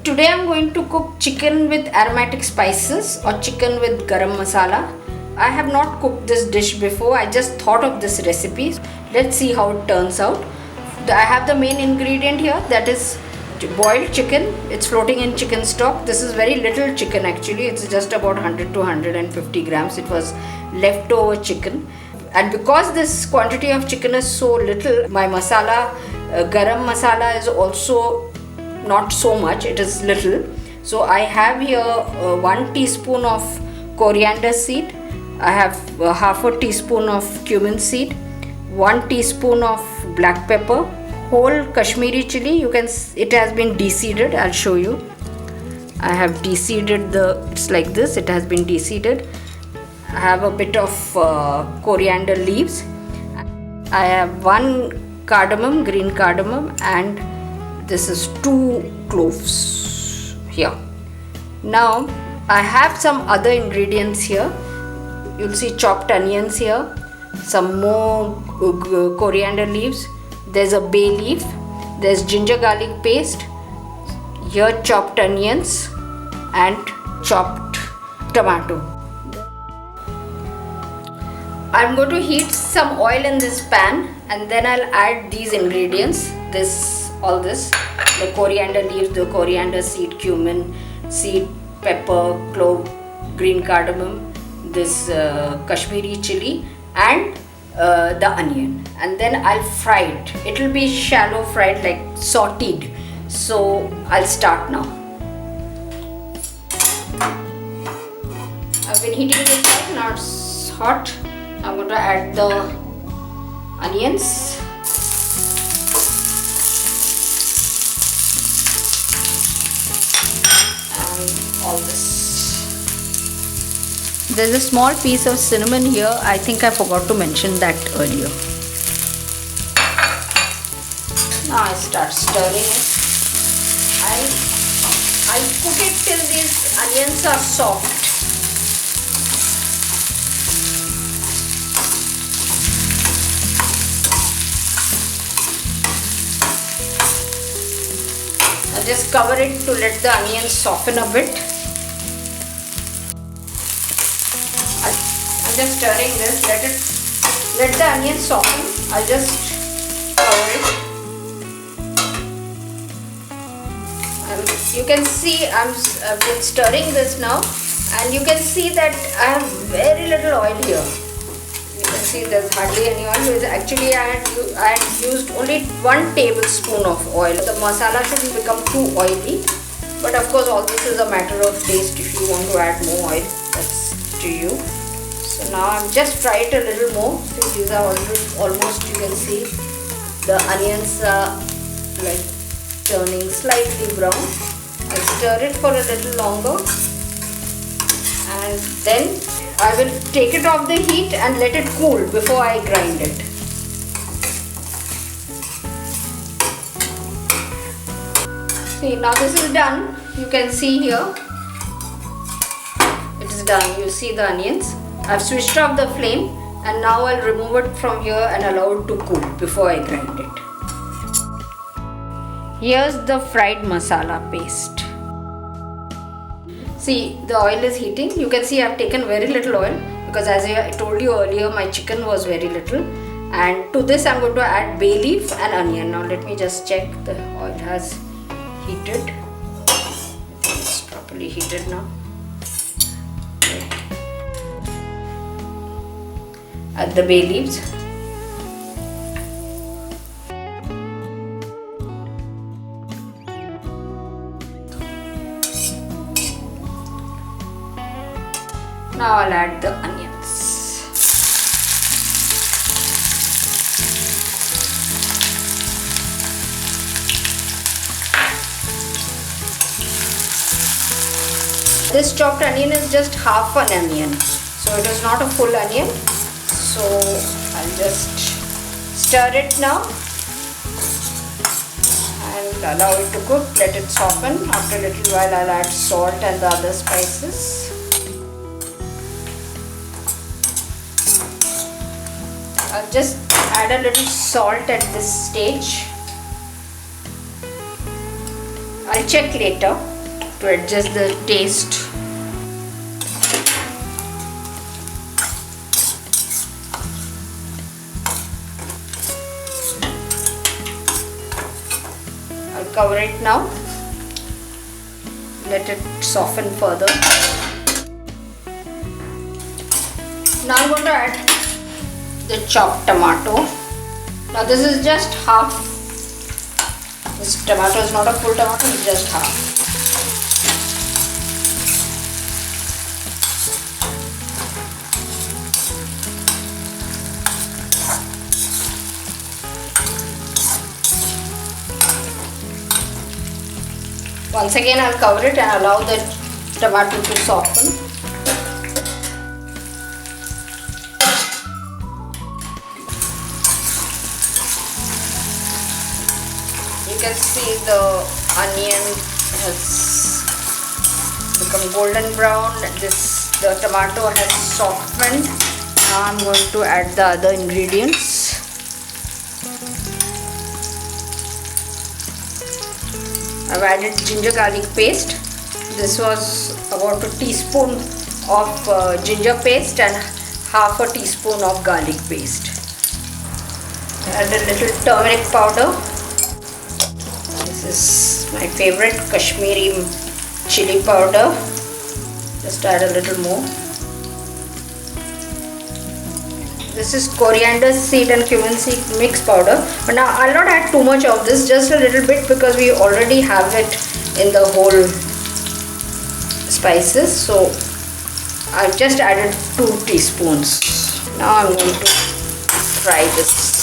Today I'm going to cook chicken with aromatic spices or chicken with garam masala. I have not cooked this dish before. I just thought of this recipe. Let's see how it turns out. I have the main ingredient here, that is boiled chicken. It's floating in chicken stock. This is very little chicken actually. It's just about 100 to 150 grams. It was leftover chicken. And because this quantity of chicken is so little, my masala, garam masala is also not so much. It is little. So I have here 1 teaspoon of coriander seed. I have half a teaspoon of cumin seed, 1 teaspoon of black pepper, whole Kashmiri chili. It has been de-seeded. I'll show you. I have de-seeded it's like this. It has been de-seeded. I have a bit of coriander leaves. I have 1 cardamom, green cardamom, and this is 2 cloves here. Now I have some other ingredients here. You'll see chopped onions here, some more coriander leaves, there's a bay leaf, there's ginger garlic paste, here chopped onions and chopped tomato. I'm going to heat some oil in this pan and then I'll add these ingredients, all this, the coriander leaves, the coriander seed, cumin seed, pepper, clove, green cardamom, this Kashmiri chili and the onion, and then I'll fry it. It will be shallow fried, like sauteed. So I'll start now. I've been heating this up, now it's hot. I'm going to add the onions. And all this. There's a small piece of cinnamon here. I think I forgot to mention that earlier. Now I start stirring it. I cook it till these onions are soft. I'll just cover it to let the onions soften a bit. Just stirring this, let the onions soften. I'll just cover it. You can see I've been stirring this now, and you can see that I have very little oil here. You can see there's hardly any oil. Actually, I had used only 1 tablespoon of oil. The masala shouldn't become too oily, but of course all this is a matter of taste. If you want to add more oil, that's to you. So now I'm just fry it a little more. See, these are almost, you can see the onions are like turning slightly brown. I'll stir it for a little longer and then I will take it off the heat and let it cool before I grind it. See, now this is done. You can see here it is done. You see the onions. I've switched off the flame and now I'll remove it from here and allow it to cool before I grind it. Here's the fried masala paste. See, the oil is heating. You can see I've taken very little oil because, as I told you earlier, my chicken was very little. And to this I'm going to add bay leaf and onion. Now let me just check the oil has heated. It's properly heated now. Add the bay leaves. Now I'll add the onions. This chopped onion is just half an onion, so it is not a full onion. So I'll just stir it now and allow it to cook. Let it soften. After a little while I'll add salt and the other spices. I'll just add a little salt at this stage. I'll check later. to adjust the taste. I'll cover it now. Let it soften further. Now I'm going to add the chopped tomato. Now this is just half. This tomato is not a full tomato, it's just half. Once again I'll cover it and allow the tomato to soften. You can see the onion has become golden brown. The tomato has softened. Now I'm going to add the other ingredients. I've added ginger garlic paste. This was about a teaspoon of ginger paste and half a teaspoon of garlic paste. Add a little turmeric powder. This is my favorite Kashmiri chili powder. Just add a little more. This is coriander seed and cumin seed mix powder. But now I'll not add too much of this, just a little bit, because we already have it in the whole spices. So I've just added 2 teaspoons. Now I'm going to fry this.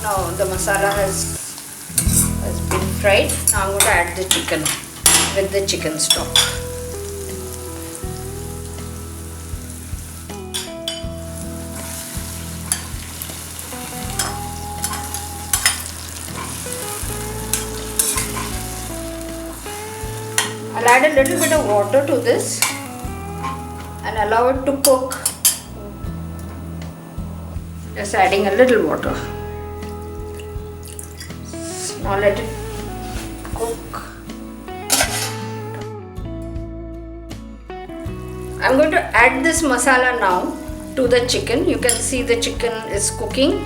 Now the masala has been fried. Now I'm going to add the chicken with the chicken stock. I'll add a little bit of water to this and allow it to cook. Just adding a little water. Now let it cook. I'm going to add this masala now to the chicken. You can see the chicken is cooking,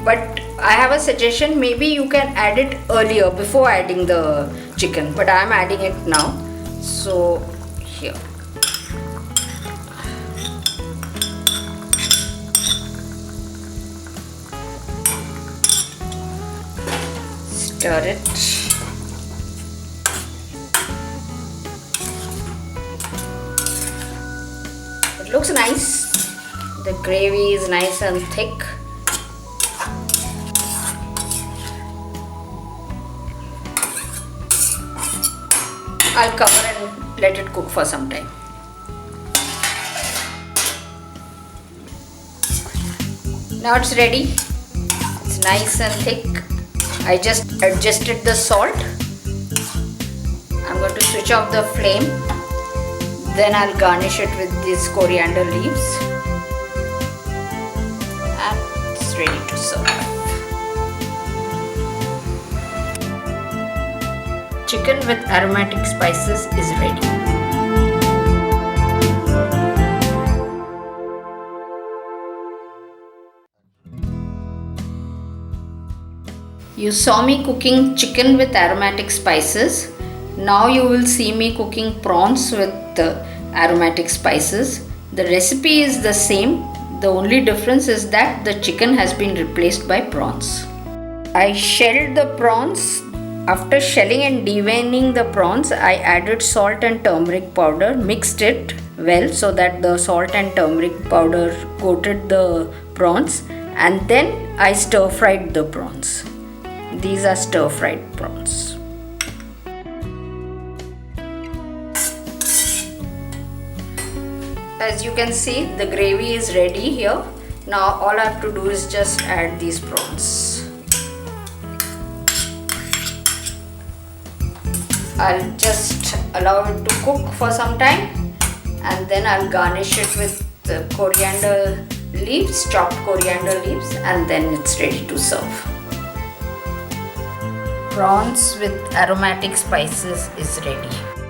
but I have a suggestion. Maybe you can add it earlier before adding the chicken, but I am adding it now. So here. Stir it. It looks nice. The gravy is nice and thick. I'll cover and let it cook for some time. Now it's ready. It's nice and thick. I just adjusted the salt. I'm going to switch off the flame. Then I'll garnish it with these coriander leaves. And it's ready to serve. Chicken with aromatic spices is ready. You saw me cooking chicken with aromatic spices. Now you will see me cooking prawns with aromatic spices. The recipe is the same. The only difference is that the chicken has been replaced by prawns. I shelled the prawns. After shelling and deveining the prawns, I added salt and turmeric powder, mixed it well so that the salt and turmeric powder coated the prawns, and then I stir fried the prawns. These are stir fried prawns. As you can see, the gravy is ready here. Now all I have to do is just add these prawns. I'll just allow it to cook for some time and then I'll garnish it with the coriander leaves, chopped coriander leaves, and then it's ready to serve. Prawns with aromatic spices is ready.